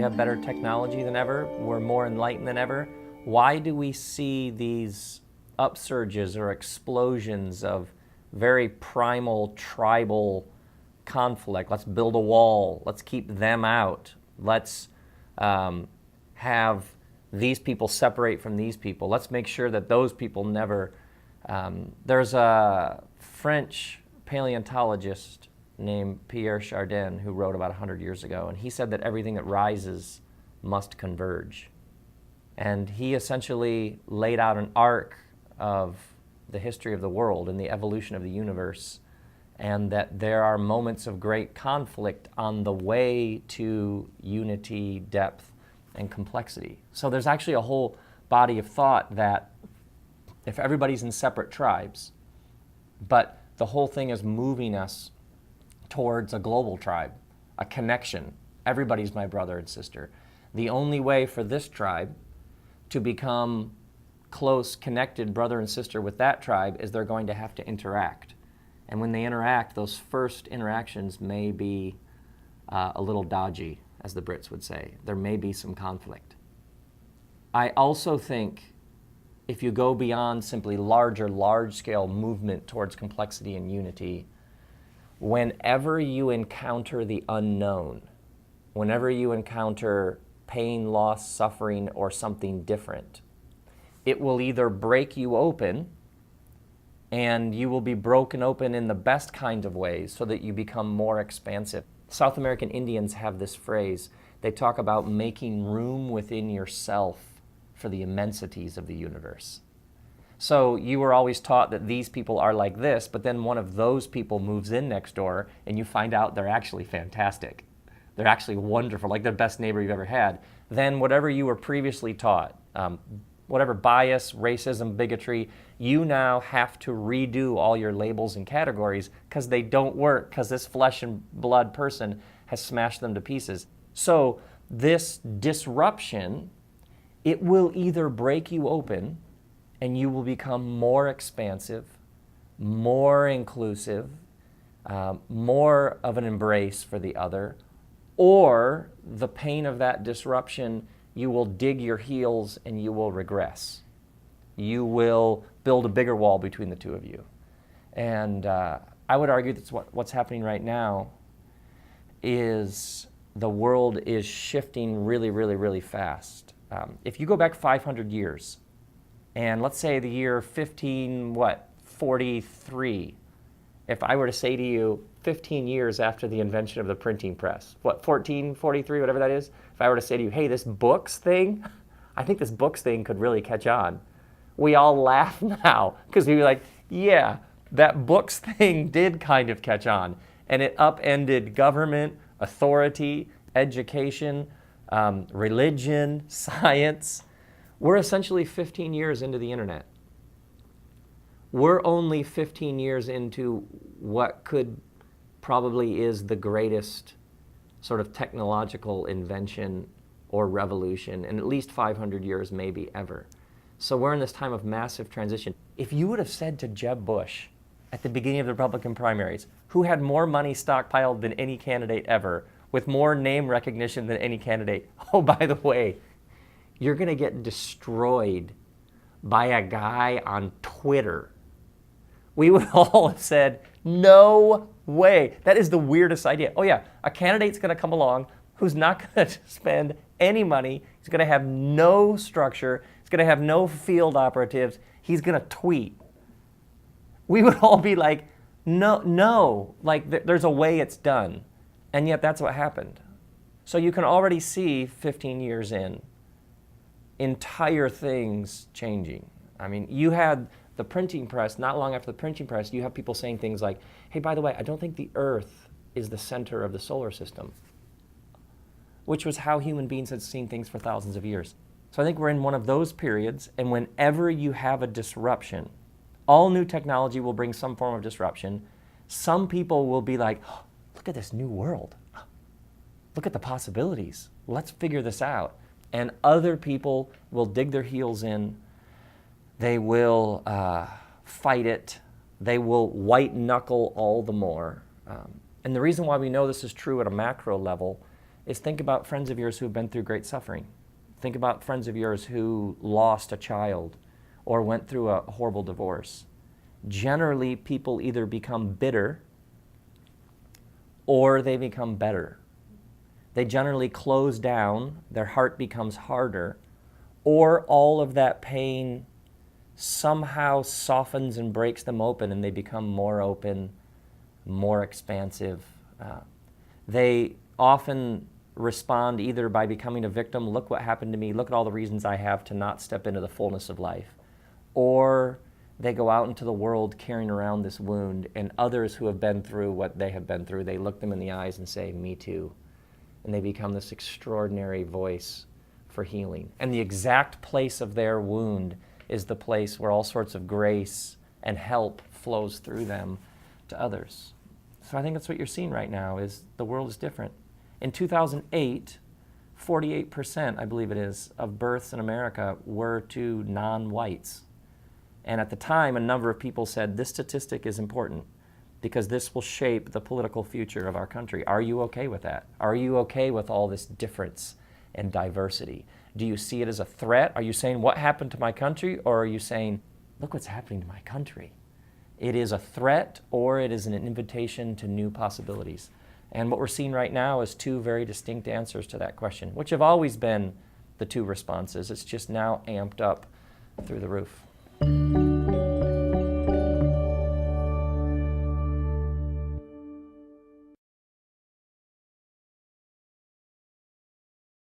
we have better technology than ever, we're more enlightened than ever, why do we see these upsurges or explosions of very primal tribal conflict? Let's build a wall, let's keep them out, let's have these people separate from these people, let's make sure that those people never... There's a French paleontologist named Pierre Chardin who wrote about 100 years ago, and he said that everything that rises must converge. And he essentially laid out an arc of the history of the world and the evolution of the universe, and that there are moments of great conflict on the way to unity, depth, and complexity. So there's actually a whole body of thought that if everybody's in separate tribes, but the whole thing is moving us towards a global tribe, a connection. Everybody's my brother and sister. The only way for this tribe to become close, connected brother and sister with that tribe is they're going to have to interact. And when they interact, those first interactions may be a little dodgy, as the Brits would say. There may be some conflict. I also think if you go beyond simply large-scale movement towards complexity and unity, whenever you encounter the unknown, whenever you encounter pain, loss, suffering, or something different, it will either break you open, and you will be broken open in the best kind of ways so that you become more expansive. South American Indians have this phrase. They talk about making room within yourself for the immensities of the universe. So you were always taught that these people are like this, but then one of those people moves in next door and you find out they're actually fantastic. They're actually wonderful, like the best neighbor you've ever had. Then whatever you were previously taught, whatever bias, racism, bigotry, you now have to redo all your labels and categories because they don't work, because this flesh and blood person has smashed them to pieces. So this disruption, it will either break you open and you will become more expansive, more inclusive, more of an embrace for the other, or the pain of that disruption, you will dig your heels and you will regress. You will build a bigger wall between the two of you. And I would argue that's what's happening right now is the world is shifting really fast. If you go back 500 years, and let's say the year 1543, if I were to say to you 15 years after the invention of the printing press, 1443, whatever that is, if I were to say to you, hey, this books thing, I think this books thing could really catch on. We all laugh now because we'd be like, yeah, that books thing did kind of catch on. And it upended government, authority, education, religion, science. We're essentially 15 years into the internet. We're only 15 years into what could probably is the greatest sort of technological invention or revolution in at least 500 years, maybe ever. So we're in this time of massive transition. If you would have said to Jeb Bush at the beginning of the Republican primaries, who had more money stockpiled than any candidate ever, with more name recognition than any candidate, oh, by the way, you're going to get destroyed by a guy on Twitter, we would all have said, no way. That is the weirdest idea. Oh yeah, a candidate's going to come along who's not going to spend any money. He's going to have no structure. He's going to have no field operatives. He's going to tweet. We would all be like, no, like there's a way it's done. And yet that's what happened. So you can already see 15 years in, entire things changing. I mean, you had the printing press, not long after the printing press, you have people saying things like, hey, by the way, I don't think the Earth is the center of the solar system, which was how human beings had seen things for thousands of years. So I think we're in one of those periods, and whenever you have a disruption, all new technology will bring some form of disruption. Some people will be like, oh, look at this new world. Look at the possibilities. Let's figure this out. And other people will dig their heels in. They will fight it. They will white knuckle all the more. And the reason why we know this is true at a macro level is think about friends of yours who have been through great suffering. Think about friends of yours who lost a child or went through a horrible divorce. Generally, people either become bitter or they become better. They generally close down, their heart becomes harder, or all of that pain somehow softens and breaks them open and they become more open, more expansive. They often respond either by becoming a victim, look what happened to me, look at all the reasons I have to not step into the fullness of life, or they go out into the world carrying around this wound, and others who have been through what they have been through, they look them in the eyes and say, me too. And they become this extraordinary voice for healing. And the exact place of their wound is the place where all sorts of grace and help flows through them to others. So I think that's what you're seeing right now, is the world is different. In 2008, 48%, I believe it is, of births in America were to non-whites. And at the time, a number of people said, this statistic is important because this will shape the political future of our country. Are you okay with that? Are you okay with all this difference and diversity? Do you see it as a threat? Are you saying, what happened to my country? Or are you saying, look what's happening to my country? It is a threat, or it is an invitation to new possibilities. And what we're seeing right now is two very distinct answers to that question, which have always been the two responses. It's just now amped up through the roof.